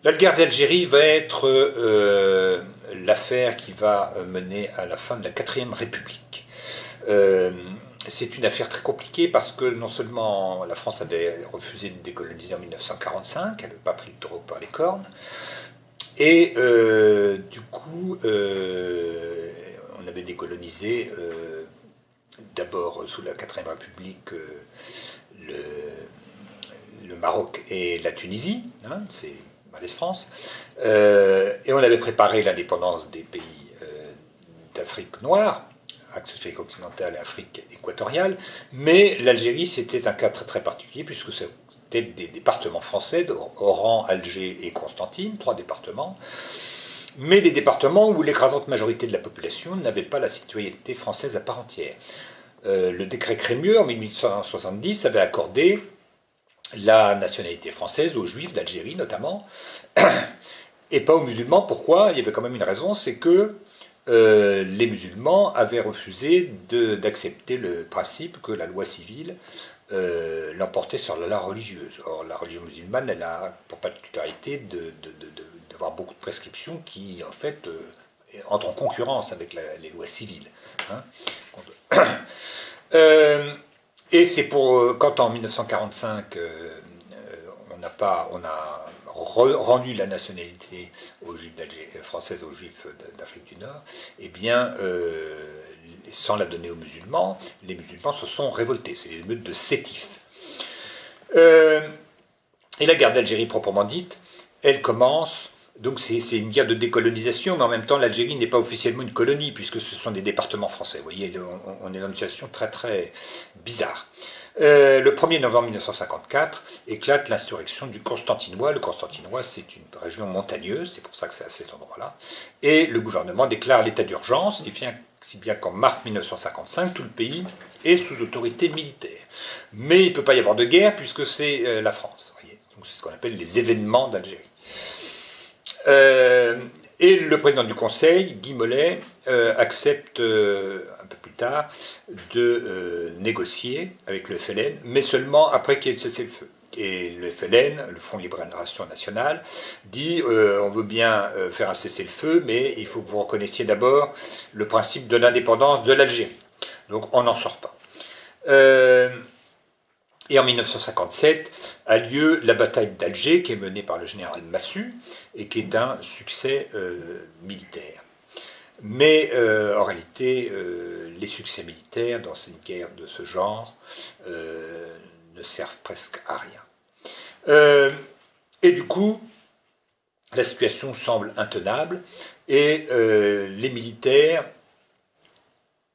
La guerre d'Algérie va être l'affaire qui va mener à la fin de la Quatrième République. C'est une affaire très compliquée parce que non seulement la France avait refusé de décoloniser en 1945, elle n'avait pas pris le taureau par les cornes, et du coup, on avait décolonisé d'abord sous la Quatrième République le Maroc et la Tunisie, hein, c'est Malais-France, et on avait préparé l'indépendance des pays d'Afrique noire, Afrique occidentale et Afrique équatoriale, mais l'Algérie c'était un cas très, très particulier puisque c'était des départements français, Oran, Alger et Constantine, 3 départements, mais des départements où l'écrasante majorité de la population n'avait pas la citoyenneté française à part entière. Le décret Crémieux en 1870 avait accordé la nationalité française aux juifs d'Algérie notamment, et pas aux musulmans. Pourquoi? Il y avait quand même une raison, c'est que les musulmans avaient refusé d'accepter le principe que la loi civile l'emportait sur la loi religieuse. Or, la religion musulmane, elle a pour particularité d'avoir beaucoup de prescriptions qui, en fait, entrent en concurrence avec les lois civiles. Hein. Et c'est pour quand en 1945 on a rendu la nationalité aux juifs française aux juifs d'Afrique du Nord, eh bien, sans la donner aux musulmans, les musulmans se sont révoltés. C'est l'émeute de Sétif. Et la guerre d'Algérie proprement dite, elle commence. Donc c'est une guerre de décolonisation, mais en même temps l'Algérie n'est pas officiellement une colonie, puisque ce sont des départements français. Vous voyez, on est dans une situation très très bizarre. Le 1er novembre 1954 éclate l'insurrection du Constantinois. Le Constantinois, c'est une région montagneuse, c'est pour ça que c'est à cet endroit-là. Et le gouvernement déclare l'état d'urgence, si bien qu'en mars 1955, tout le pays est sous autorité militaire. Mais il ne peut pas y avoir de guerre, puisque c'est la France. Vous voyez. Donc c'est ce qu'on appelle les événements d'Algérie. Et le président du Conseil, Guy Mollet, accepte un peu plus tard de négocier avec le FLN, mais seulement après qu'il y ait cessé le feu. Et le FLN, le Front de Libération Nationale, dit on veut bien faire un cessez-le-feu, mais il faut que vous reconnaissiez d'abord le principe de l'indépendance de l'Algérie. Donc on n'en sort pas. Et en 1957 a lieu la bataille d'Alger, qui est menée par le général Massu, et qui est un succès militaire. Mais en réalité, les succès militaires dans une guerre de ce genre ne servent presque à rien. Et du coup, la situation semble intenable, et les militaires,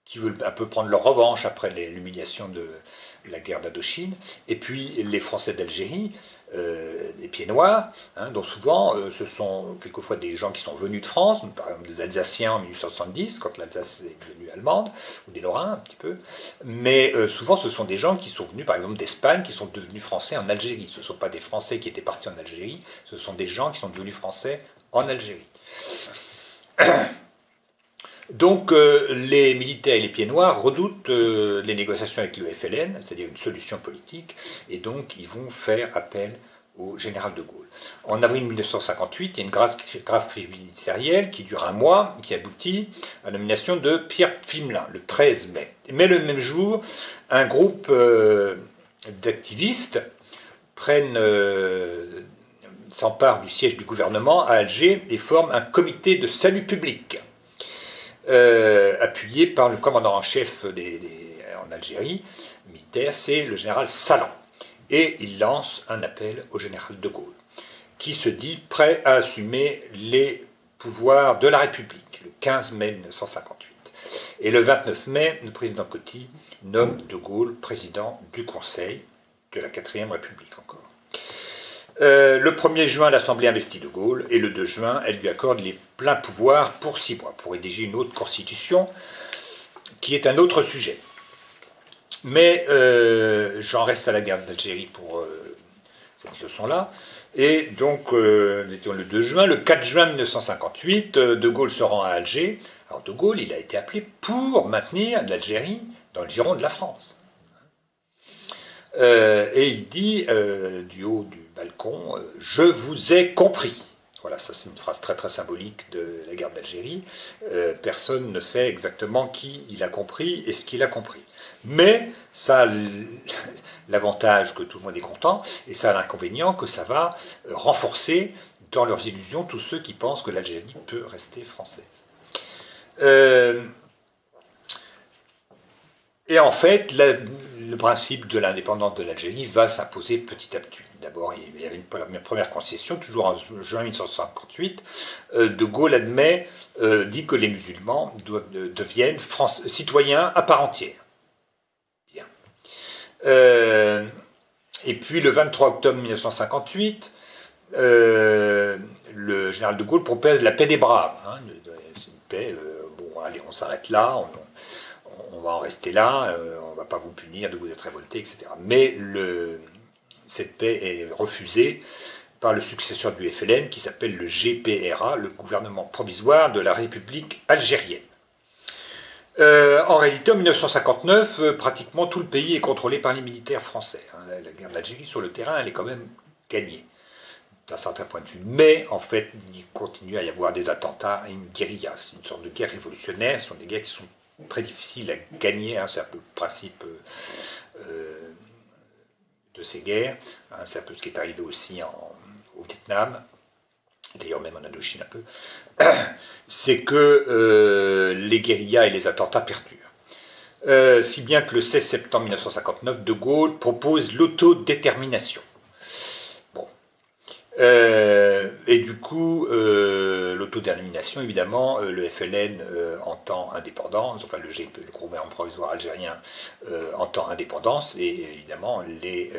qui veulent un peu prendre leur revanche après l'humiliation de la guerre d'Indochine, et puis les Français d'Algérie, les pieds noirs, hein, dont souvent ce sont quelquefois des gens qui sont venus de France, par exemple des Alsaciens en 1870, quand l'Alsace est devenue allemande, ou des Lorrains un petit peu, mais souvent ce sont des gens qui sont venus par exemple d'Espagne, qui sont devenus français en Algérie. Ce ne sont pas des Français qui étaient partis en Algérie, ce sont des gens qui sont devenus français en Algérie. Donc les militaires et les pieds noirs redoutent les négociations avec le FLN, c'est-à-dire une solution politique, et donc ils vont faire appel au général de Gaulle. En avril 1958, il y a une grave crise ministérielle qui dure un mois, qui aboutit à la nomination de Pierre Pfimlin, le 13 mai. Mais le même jour, un groupe d'activistes s'emparent du siège du gouvernement à Alger et forment un comité de salut public. Appuyé par le commandant en chef en Algérie, militaire, c'est le général Salan. Et il lance un appel au général de Gaulle, qui se dit prêt à assumer les pouvoirs de la République, le 15 mai 1958. Et le 29 mai, le président Coty nomme de Gaulle président du Conseil de la 4ème République encore. Le 1er juin, l'Assemblée investit de Gaulle, et le 2 juin, elle lui accorde les pleins pouvoirs pour 6 mois, pour rédiger une autre constitution, qui est un autre sujet. Mais j'en reste à la guerre d'Algérie pour cette leçon-là. Et donc, nous étions le 2 juin, le 4 juin 1958, de Gaulle se rend à Alger. Alors de Gaulle, il a été appelé pour maintenir l'Algérie dans le giron de la France. Et il dit, du haut du balcon, je vous ai compris. Voilà, ça c'est une phrase très très symbolique de la guerre d'Algérie. Personne ne sait exactement qui il a compris et ce qu'il a compris. Mais ça a l'avantage que tout le monde est content, et ça a l'inconvénient que ça va renforcer dans leurs illusions tous ceux qui pensent que l'Algérie peut rester française. Et en fait, le principe de l'indépendance de l'Algérie va s'imposer petit à petit. D'abord, il y avait une première concession, toujours en juin 1958. De Gaulle dit que les musulmans deviennent citoyens à part entière. Bien. Et puis, le 23 octobre 1958, le général de Gaulle propose la paix des braves. Hein, c'est une paix, bon, allez, on s'arrête là, on va en rester là, on ne va pas vous punir de vous être révolté, etc. Mais cette paix est refusée par le successeur du FLN qui s'appelle le GPRA, le gouvernement provisoire de la République algérienne. En réalité, en 1959, pratiquement tout le pays est contrôlé par les militaires français. La guerre d'Algérie, sur le terrain, elle est quand même gagnée, d'un certain point de vue. Mais, en fait, il continue à y avoir des attentats et une guérilla. C'est une sorte de guerre révolutionnaire. Ce sont des guerres qui sont très difficiles à gagner. C'est un peu le principe de ces guerres. C'est un peu ce qui est arrivé aussi au Vietnam, d'ailleurs même en Indochine un peu. C'est que les guérillas et les attentats perdurent. Si bien que le 16 septembre 1959, De Gaulle propose l'autodétermination. Bon. Et du coup, l'autodétermination, évidemment, le FLN entend indépendance, enfin le gouvernement provisoire algérien entend indépendance, et évidemment les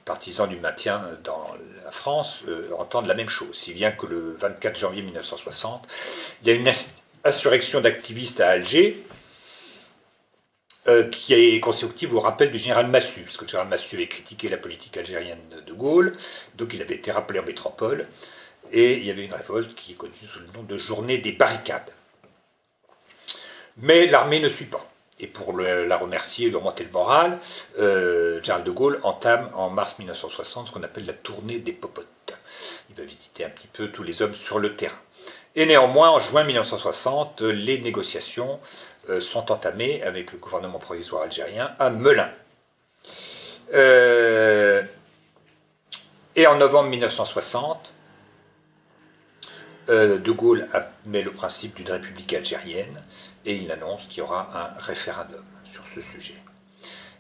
partisans du maintien dans la France entendent la même chose, si bien que le 24 janvier 1960, il y a une insurrection d'activistes à Alger qui est consécutive au rappel du général Massu, parce que le général Massu avait critiqué la politique algérienne de Gaulle, donc il avait été rappelé en métropole, et il y avait une révolte qui est connue sous le nom de Journée des barricades. Mais l'armée ne suit pas. Et pour la remercier et lui remonter le moral, Charles de Gaulle entame en mars 1960 ce qu'on appelle la tournée des popotes. Il va visiter un petit peu tous les hommes sur le terrain. Et néanmoins, en juin 1960, les négociations sont entamées avec le gouvernement provisoire algérien à Melun. Et en novembre 1960, De Gaulle met le principe d'une république algérienne et il annonce qu'il y aura un référendum sur ce sujet.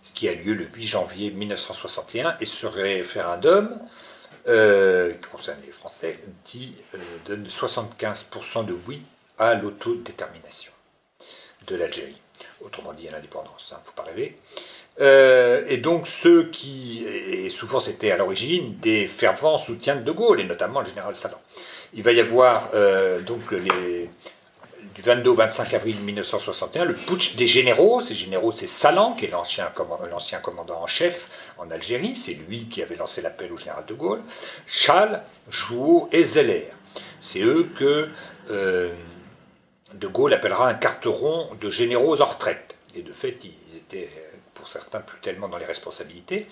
Ce qui a lieu le 8 janvier 1961, et ce référendum, qui concerne les Français, donne 75% de oui à l'autodétermination de l'Algérie. Autrement dit à l'indépendance, il ne faut pas rêver. Et donc ceux qui, et souvent c'était à l'origine, des fervents soutiens de Gaulle, et notamment le général Salan. Il va y avoir du 22 au 25 avril 1961 le putsch des généraux. Ces généraux, c'est Salan, qui est l'ancien commandant en chef en Algérie, c'est lui qui avait lancé l'appel au général de Gaulle, Chal, Jouot et Zeller. C'est eux que de Gaulle appellera un carteron de généraux en retraite. Et de fait, ils étaient, pour certains, plus tellement dans les responsabilités.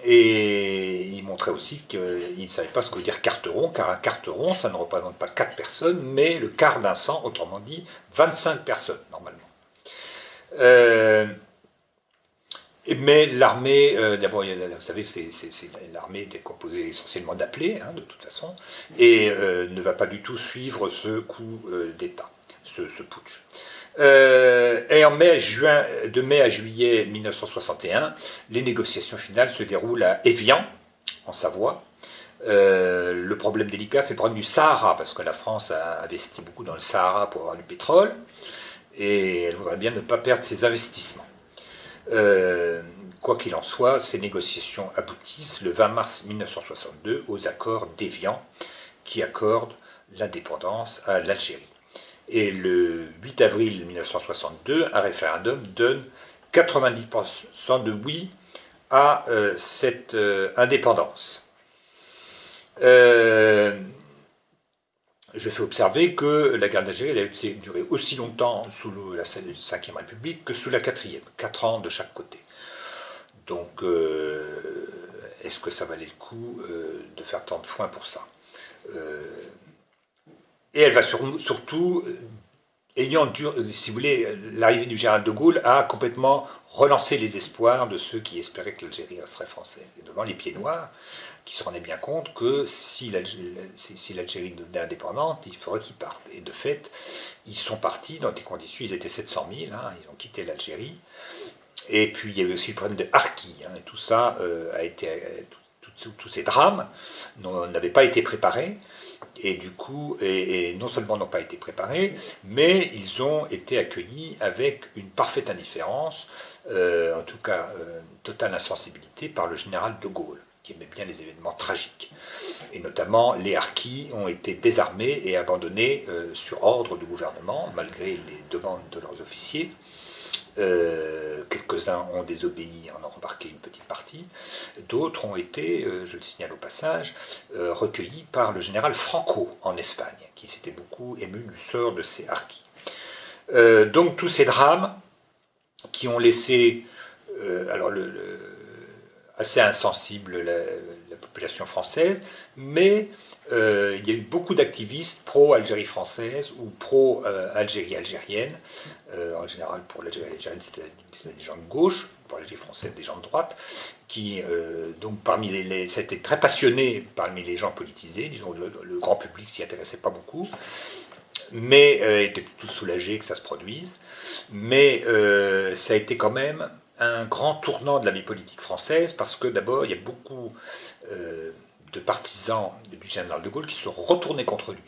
Et il montrait aussi qu'il ne savait pas ce que veut dire carteron, car un carteron, ça ne représente pas 4 personnes, mais le quart d'un cent, autrement dit, 25 personnes, normalement. Mais l'armée, d'abord, vous savez, l'armée est composée essentiellement d'appelés, de toute façon, et ne va pas du tout suivre ce coup d'État, ce putsch. Et de mai à juillet 1961, les négociations finales se déroulent à Évian, en Savoie. Le problème délicat, c'est le problème du Sahara, parce que la France a investi beaucoup dans le Sahara pour avoir du pétrole, et elle voudrait bien ne pas perdre ses investissements. Quoi qu'il en soit, ces négociations aboutissent le 20 mars 1962 aux accords d'Évian, qui accordent l'indépendance à l'Algérie. Et le 8 avril 1962, un référendum donne 90% de oui à cette indépendance. Je fais observer que la guerre d'Algérie a duré aussi longtemps sous la 5e République que sous la 4e, 4 ans de chaque côté. Donc, est-ce que ça valait le coup de faire tant de foin pour ça ? Et elle va surtout, si vous voulez, l'arrivée du général de Gaulle a complètement relancé les espoirs de ceux qui espéraient que l'Algérie serait française. Et devant les pieds noirs, qui se rendaient bien compte que si l'Algérie devenait indépendante, il faudrait qu'ils partent. Et de fait, ils sont partis dans des conditions, ils étaient 700 000, hein, ils ont quitté l'Algérie. Et puis il y avait aussi le problème de Harki, hein, et tout ça a été, tous ces drames n'avaient pas été préparés, et du coup, et non seulement n'ont pas été préparés, mais ils ont été accueillis avec une parfaite indifférence, en tout cas une totale insensibilité par le général de Gaulle, qui aimait bien les événements tragiques. Et notamment, les harkis ont été désarmés et abandonnés sur ordre du gouvernement, malgré les demandes de leurs officiers. Quelques-uns ont désobéi, en ont remarqué une petite partie. D'autres ont été, je le signale au passage, recueillis par le général Franco en Espagne, qui s'était beaucoup ému du sort de ces harkis. Donc tous ces drames qui ont laissé assez insensible la population française, mais il y a eu beaucoup d'activistes pro-Algérie française ou pro-Algérie algérienne. En général, pour l'Algérie algérienne, c'était des gens de gauche, pour l'Algérie française, des gens de droite, qui, donc, ça a été très passionné parmi les gens politisés, disons, le grand public s'y intéressait pas beaucoup, mais était plutôt soulagé que ça se produise. Mais ça a été quand même un grand tournant de la vie politique française, parce que d'abord, il y a beaucoup de partisans du général de Gaulle qui se sont retournés contre lui.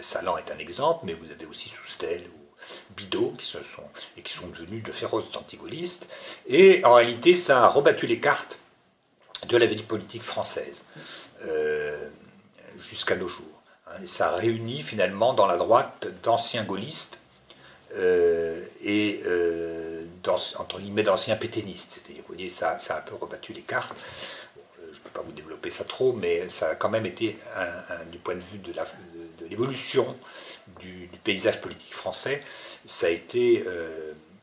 Salan est un exemple, mais vous avez aussi Soustelle ou Bidault qui sont devenus de féroces antigaullistes. Et en réalité, ça a rebattu les cartes de la vie politique française jusqu'à nos jours. Et ça a réuni finalement dans la droite d'anciens gaullistes entre guillemets d'anciens pétainistes. C'est-à-dire, vous voyez, ça a un peu rebattu les cartes. Je ne peux pas vous développer ça trop, mais ça a quand même été, du point de vue de l'évolution du paysage politique français, ça a été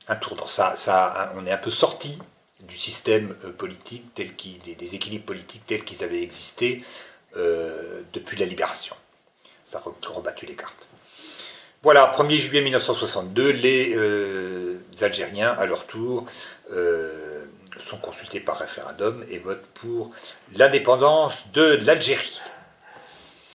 un tournant. On est un peu sorti du système politique, des équilibres politiques tels qu'ils avaient existé depuis la Libération. Ça a rebattu les cartes. Voilà, 1er juillet 1962, les Algériens, à leur tour, sont consultés par référendum et votent pour l'indépendance de l'Algérie.